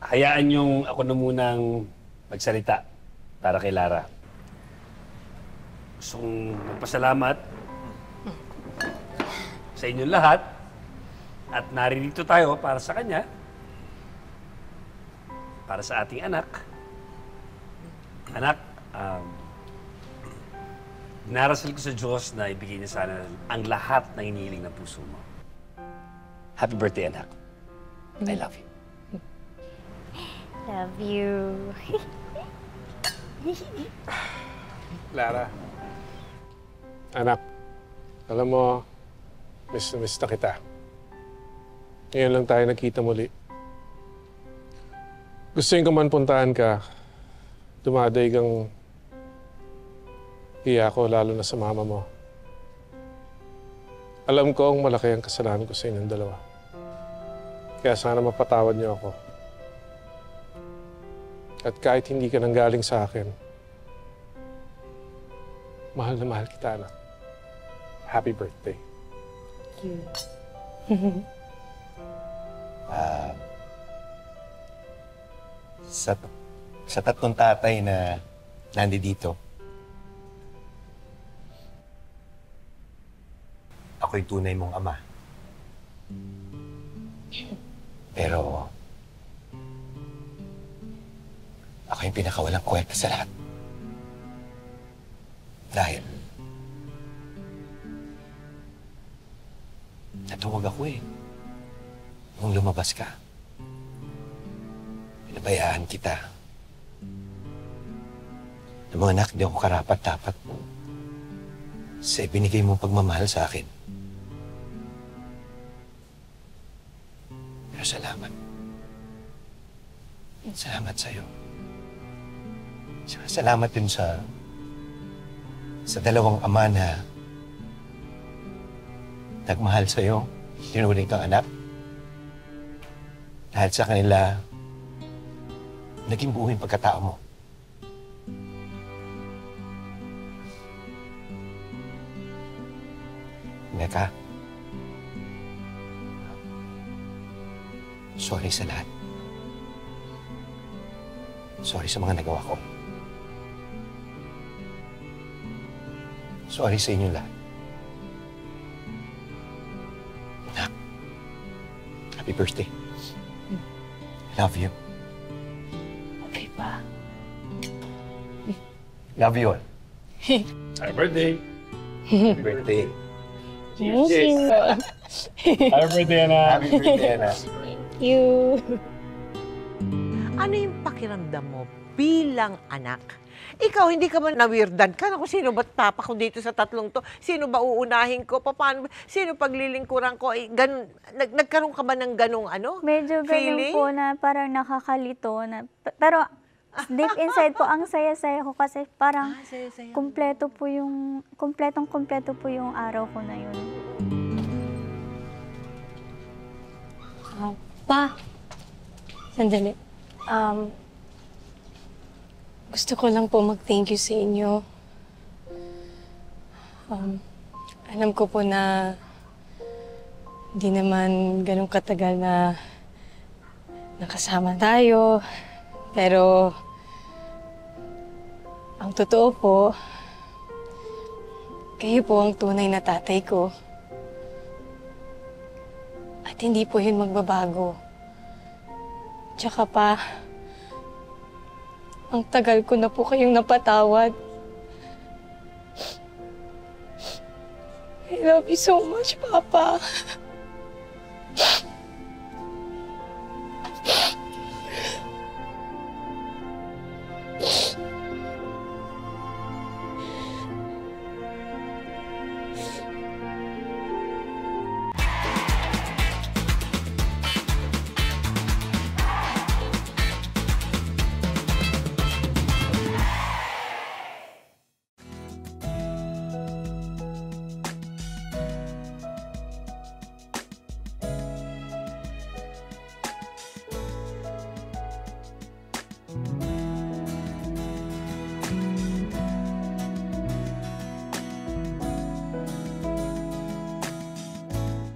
hayaan niyong ako na munang magsalita para kay Lara. Gusto kong magpasalamat sa inyong lahat at naririto tayo para sa kanya, para sa ating anak. Anak, narasal ko sa Diyos na ibigay niya sana ang lahat ng inihiling ng puso mo. Happy birthday, anak. I love you. Love you. Lara. Anak, alam mo, miss na miss na kita. Ngayon lang tayo nagkita muli. Gusto ko man puntahan ka. Dumaday kang hiya ko, lalo na sa mama mo. Alam ko ang malaki ang kasalanan ko sa inyong dalawa. Kaya sana mapatawad niyo ako. At kahit hindi ka nanggaling sa akin, mahal na mahal kita, anak. Happy birthday. Thank you. Sa tatlong tatay na nandito, ako'y tunay mong ama. Pero ako yung pinakawalang kwenta sa lahat. Dahil natuwag ako eh. Nung lumabas ka, pinabayaan kita. Na mga anak, di ako karapat-dapat sa ibinigay mong pagmamahal sa akin. Pero salamat. Salamat sa'yo. Salamat din sa dalawang ama na nagmahal sa'yo, tinuring kang anak. Dahil sa kanila, naging buo yung pagkatao mo. Mecca, sorry sa lahat. Sorry sa mga nagawa ko. Sorry sa inyo lahat. Anak, happy birthday. Love you. Okay pa. Love you all. Happy birthday! Happy birthday. Thank you. Happy birthday, anak! Happy birthday, Anna. Thank you. Ano yung pakiramdam mo bilang anak? Ikaw, hindi ka man nawirdan ka na kung sino ba papa ko dito sa tatlong to? Sino ba uunahin ko? Paano? Sino paglilingkuran ko? Nagkaroon ka ba ng ganong Medyo ganun po na parang nakakalito na. Pero deep inside po, ang saya-saya ko kasi parang kumpletong kumpleto po yung araw ko na yun. Pa, sandali. Gusto ko lang po mag-thank you sa inyo. Alam ko po na hindi naman ganun katagal na nakasama tayo. Pero ang totoo po, kayo po ang tunay na tatay ko. At hindi po yun magbabago. Tsaka pa, ang tagal ko na po kayong napatawad. I love you so much, Papa.